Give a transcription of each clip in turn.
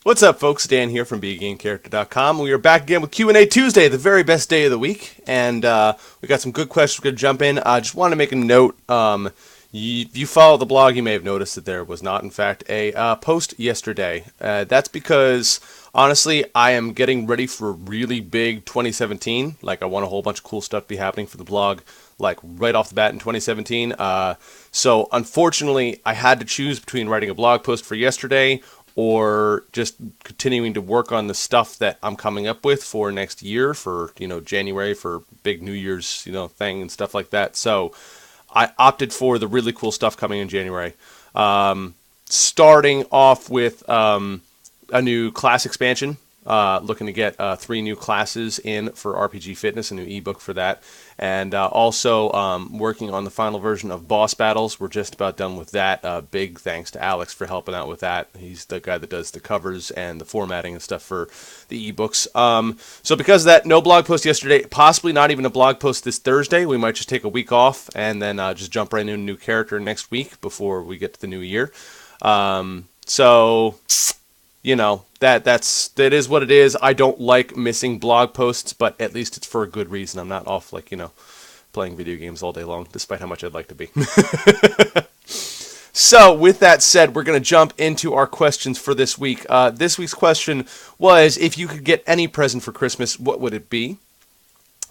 What's up, folks? Dan here from BeAGameCharacter.com. We are back again with Q&A Tuesday, the very best day of the week, and we got some good questions. We're going to jump in. I just want to make a note. You follow the blog, you may have noticed that there was not, in fact, a post yesterday. That's because, honestly, I am getting ready for a really big 2017. Like, I want a whole bunch of cool stuff to be happening for the blog, like, right off the bat in 2017. So, unfortunately, I had to choose between writing a blog post for yesterday or just continuing to work on the stuff that I'm coming up with for next year, for, January, for big New Year's, thing and stuff like that. So I opted for the really cool stuff coming in January. Starting off with a new class expansion. Looking to get 3 new classes in for RPG Fitness, a new ebook for that. And also working on the final version of Boss Battles. We're just about done with that. Big thanks to Alex for helping out with that. He's the guy that does the covers and the formatting and stuff for the ebooks. So because of that, no blog post yesterday, possibly not even a blog post this Thursday. We might just take a week off and then just jump right into a new character next week before we get to the new year. That is what it is. I don't like missing blog posts, but at least it's for a good reason. I'm not off playing video games all day long, despite how much I'd like to be. So, with that said, we're going to jump into our questions for this week. This week's question was, if you could get any present for Christmas, what would it be?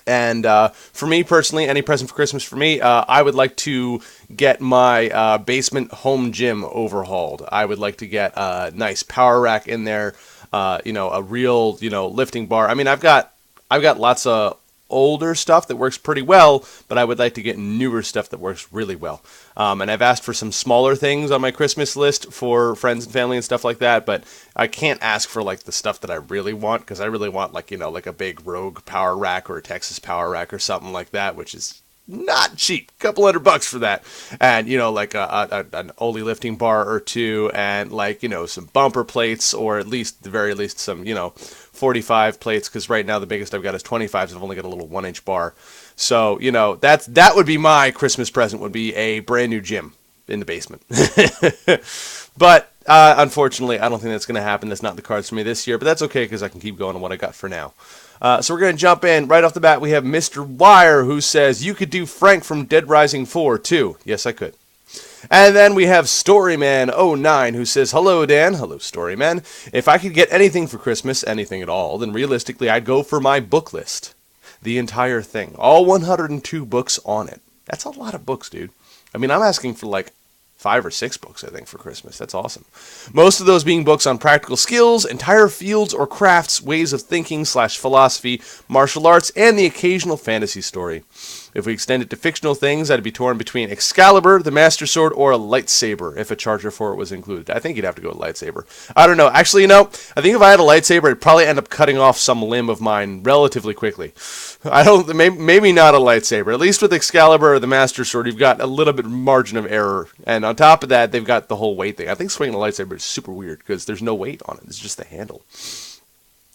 And for me personally, any present for Christmas for me, I would like to get my basement home gym overhauled. I would like to get a nice power rack in there, a real, lifting bar. I mean, I've got lots of older stuff that works pretty well, but I would like to get newer stuff that works really well. And I've asked for some smaller things on my Christmas list for friends and family and stuff like that, but I can't ask for the stuff that I really want, because I really want a big Rogue power rack or a Texas power rack or something like that, which is not cheap. A couple $100 for that. And, an Oli lifting bar or two, and some bumper plates, or at least, the very least, some, 45 plates, because right now the biggest I've got is 25s, and I've only got a little 1-inch bar. So, that would be my Christmas present, would be a brand new gym in the basement. But, unfortunately, I don't think that's going to happen. That's not in the cards for me this year, but that's okay, because I can keep going on what I got for now. So we're going to jump in. Right off the bat, we have Mr. Wire, who says, you could do Frank from Dead Rising 4, too. Yes, I could. And then we have Storyman09, who says, hello, Dan. Hello, Storyman. If I could get anything for Christmas, anything at all, then realistically, I'd go for my book list. The entire thing. All 102 books on it. That's a lot of books, dude. I mean, I'm asking for 5 or 6 books, I think, for Christmas. That's awesome. Most of those being books on practical skills, entire fields or crafts, ways of thinking / philosophy, martial arts, and the occasional fantasy story. If we extend it to fictional things, I'd be torn between Excalibur, the Master Sword, or a lightsaber, if a charger for it was included. I think you'd have to go with lightsaber. I don't know. Actually, I think if I had a lightsaber, I'd probably end up cutting off some limb of mine relatively quickly. Maybe not a lightsaber. At least with Excalibur or the Master Sword, you've got a little bit of margin of error. And on top of that, they've got the whole weight thing. I think swinging a lightsaber is super weird, because there's no weight on it. It's just the handle.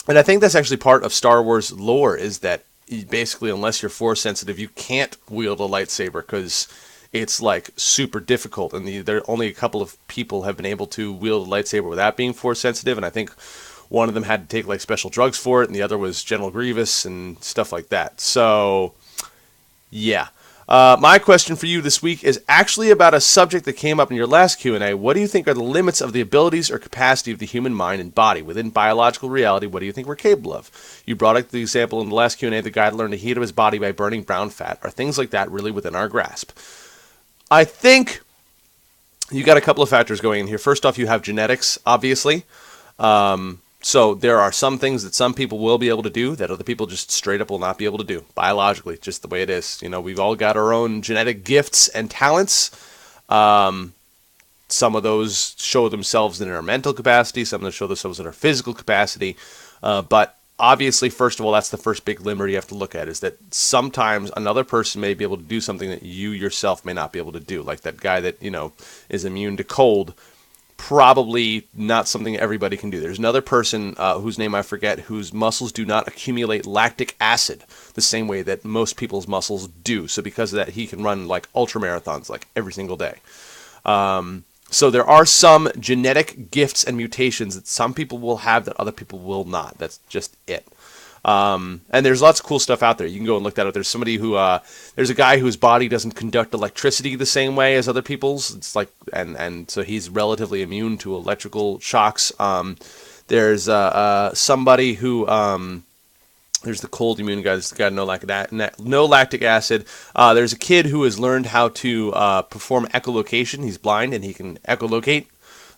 And I think that's actually part of Star Wars lore, is that basically, unless you're force sensitive, you can't wield a lightsaber, because it's super difficult, and there only a couple of people have been able to wield a lightsaber without being force sensitive, and I think one of them had to take special drugs for it, and the other was General Grievous and stuff like that. So yeah. My question for you this week is actually about a subject that came up in your last Q&A. What do you think are the limits of the abilities or capacity of the human mind and body? Within biological reality, what do you think we're capable of? You brought up the example in the last Q&A, the guy learned the heat of his body by burning brown fat. Are things like that really within our grasp? I think you got a couple of factors going in here. First off, you have genetics, obviously. So there are some things that some people will be able to do that other people just straight up will not be able to do, biologically, just the way it is. We've all got our own genetic gifts and talents. Some of those show themselves in our mental capacity, some of them show themselves in our physical capacity. But obviously, first of all, that's the first big limiter you have to look at, is that sometimes another person may be able to do something that you yourself may not be able to do. Like that guy that, is immune to cold. Probably not something everybody can do. There's another person whose name I forget, whose muscles do not accumulate lactic acid the same way that most people's muscles do. So because of that, he can run ultra marathons every single day. So there are some genetic gifts and mutations that some people will have that other people will not. That's just it. And there's lots of cool stuff out there. You can go and look that up. There's somebody who, there's a guy whose body doesn't conduct electricity the same way as other people's. It's like, and so he's relatively immune to electrical shocks. There's somebody who, there's the cold immune guy. This got no lactic acid. There's a kid who has learned how to perform echolocation. He's blind and he can echolocate,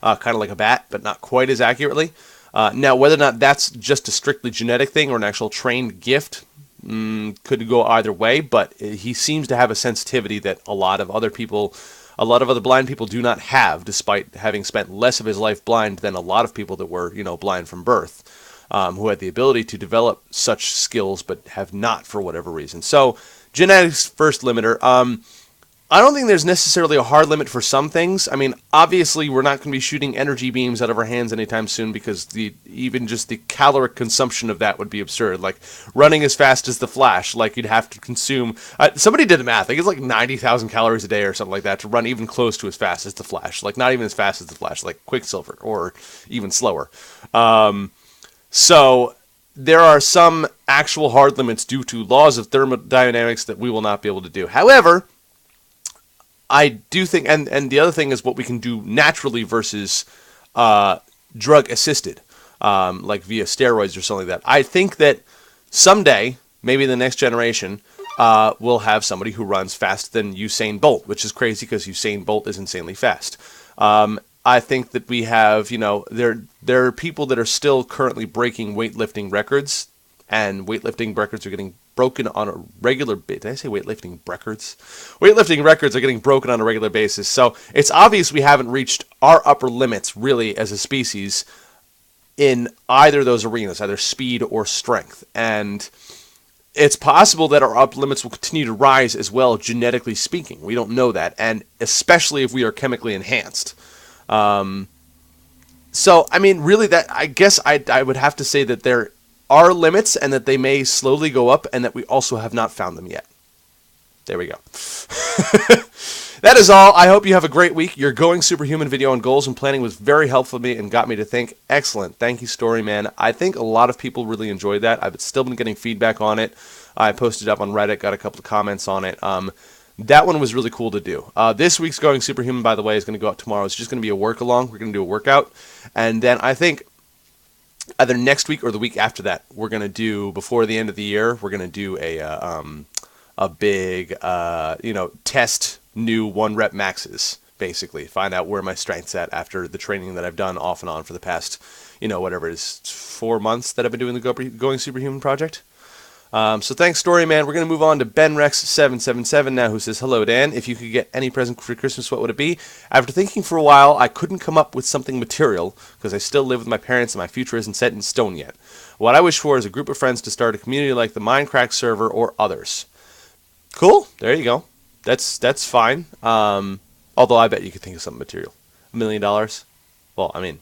kind of like a bat, but not quite as accurately. Now, whether or not that's just a strictly genetic thing or an actual trained gift could go either way, but he seems to have a sensitivity that a lot of other blind people do not have, despite having spent less of his life blind than a lot of people that were, blind from birth, who had the ability to develop such skills but have not for whatever reason. So, genetics first limiter. I don't think there's necessarily a hard limit for some things. I mean, obviously, we're not going to be shooting energy beams out of our hands anytime soon because even just the caloric consumption of that would be absurd. Like, running as fast as the Flash, like, you'd have to consume... somebody did the math. I think it's like 90,000 calories a day or something like that to run even close to as fast as the Flash. Like, not even as fast as the Flash, like Quicksilver, or even slower. So... there are some actual hard limits due to laws of thermodynamics that we will not be able to do. However... I do think, and the other thing is what we can do naturally versus drug-assisted, like via steroids or something like that. I think that someday, maybe the next generation, we'll have somebody who runs faster than Usain Bolt, which is crazy because Usain Bolt is insanely fast. I think that we have, there are people that are still currently breaking weightlifting records, and weightlifting records are getting broken on a regular basis. Did I say weightlifting records? Weightlifting records are getting broken on a regular basis. So it's obvious we haven't reached our upper limits really as a species in either of those arenas, either speed or strength. And it's possible that our upper limits will continue to rise as well, genetically speaking. We don't know that. And especially if we are chemically enhanced. So, I mean, really, that I guess I would have to say that there are limits and that they may slowly go up and that we also have not found them yet. There we go. That is all. I hope you have a great week. Your Going Superhuman video on goals and planning was very helpful to me and got me to think. Excellent. Thank you, Story Man. I think a lot of people really enjoyed that. I've still been getting feedback on it. I posted it up on Reddit, got a couple of comments on it. That one was really cool to do. This week's Going Superhuman, by the way, is going to go out tomorrow. It's just going to be a work-along. We're going to do a workout. And then I think either next week or the week after that, we're going to do, before the end of the year, we're going to do a big, test new 1-rep maxes, basically. Find out where my strength's at after the training that I've done off and on for the past, whatever it is, 4 months that I've been doing the Going Superhuman project. So thanks, Story Man. We're going to move on to BenRex777 now, who says, hello, Dan. If you could get any present for Christmas, what would it be? After thinking for a while, I couldn't come up with something material because I still live with my parents and my future isn't set in stone yet. What I wish for is a group of friends to start a community like the Minecraft server or others. Cool. There you go. That's fine. Although I bet you could think of something material. $1 million? Well, I mean...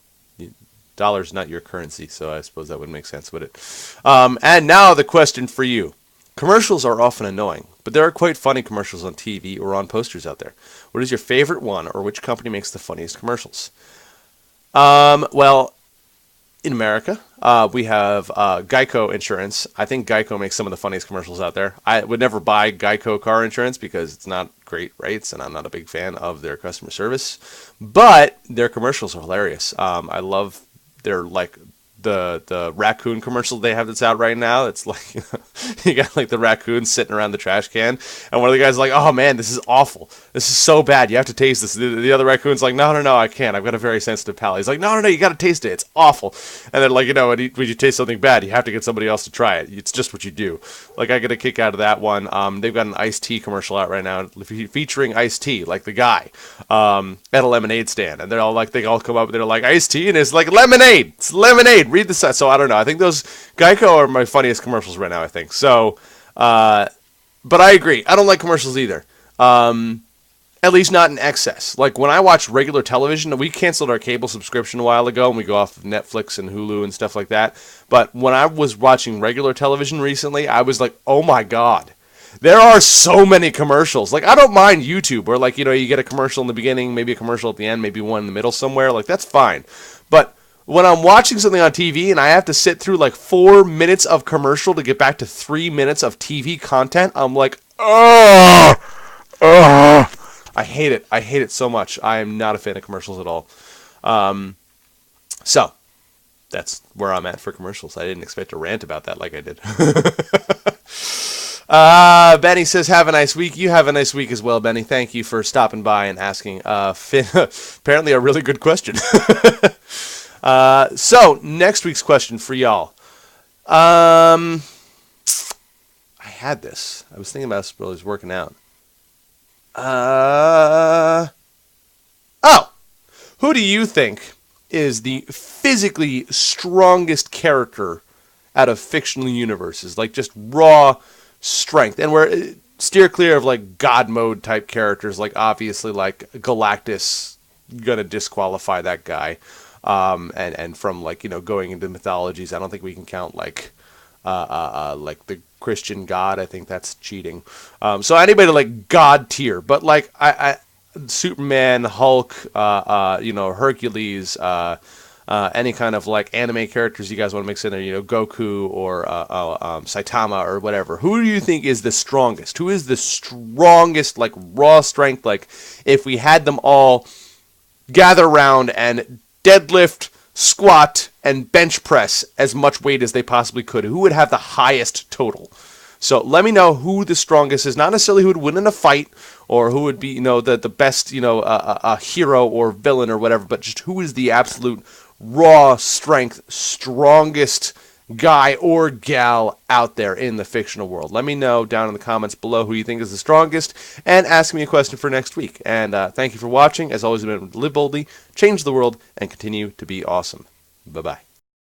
dollar's not your currency, so I suppose that would make sense, would it? And now the question for you. Commercials are often annoying, but there are quite funny commercials on TV or on posters out there. What is your favorite one, or which company makes the funniest commercials? Well, in America, we have Geico Insurance. I think Geico makes some of the funniest commercials out there. I would never buy Geico car insurance because it's not great rates, and I'm not a big fan of their customer service. But their commercials are hilarious. I love... they're like the raccoon commercial they have that's out right now. It's like, you got like the raccoon sitting around the trash can, and one of the guys is like, oh man, this is awful. This is so bad. You have to taste this. The other raccoon's like, no, I can't. I've got a very sensitive palate. He's like, no, you got to taste it. It's awful. And then like, when you taste something bad, you have to get somebody else to try it. It's just what you do. Like, I get a kick out of that one. They've got an iced tea commercial out right now featuring iced tea, like the guy at a lemonade stand, and they all come up and they're like, iced tea, and it's like lemonade. It's lemonade. Read the site. So I don't know. I think those Geico are my funniest commercials right now, I think. So, but I agree. I don't like commercials either. At least not in excess. Like, when I watch regular television, we canceled our cable subscription a while ago, and we go off of Netflix and Hulu and stuff like that. But when I was watching regular television recently, I was like, oh my God. There are so many commercials. Like, I don't mind YouTube, where, like, you get a commercial in the beginning, maybe a commercial at the end, maybe one in the middle somewhere. Like, that's fine. But when I'm watching something on TV and I have to sit through, like, 4 minutes of commercial to get back to 3 minutes of TV content, I'm like, oh, I hate it. I hate it so much. I am not a fan of commercials at all. So, that's where I'm at for commercials. I didn't expect to rant about that like I did. Benny says, have a nice week. You have a nice week as well, Benny. Thank you for stopping by and asking. Apparently a really good question. So, next week's question for y'all. I had this. I was thinking about this while I was working out. Who do you think is the physically strongest character out of fictional universes? Like, just raw strength. And we're steer clear of, like, God mode type characters. Like, obviously, like, Galactus, gonna disqualify that guy. And from, like, going into mythologies, I don't think we can count, like the Christian God. I think that's cheating. So anybody like God tier, but like I Superman, Hulk, Hercules, any kind of like anime characters you guys want to mix in there, Goku or Saitama or whatever. Who do you think is the strongest? Who is the strongest, like, raw strength? Like, if we had them all gather around and deadlift, squat, and bench press as much weight as they possibly could, who would have the highest total? So let me know who the strongest is. Not necessarily who would win in a fight or who would be, the best, a hero or villain or whatever, but just who is the absolute raw strength, strongest guy or gal out there in the fictional world. Let me know down in the comments below who you think is the strongest, and ask me a question for next week. And thank you for watching. As always, remember to live boldly, change the world, and continue to be awesome. Bye-bye.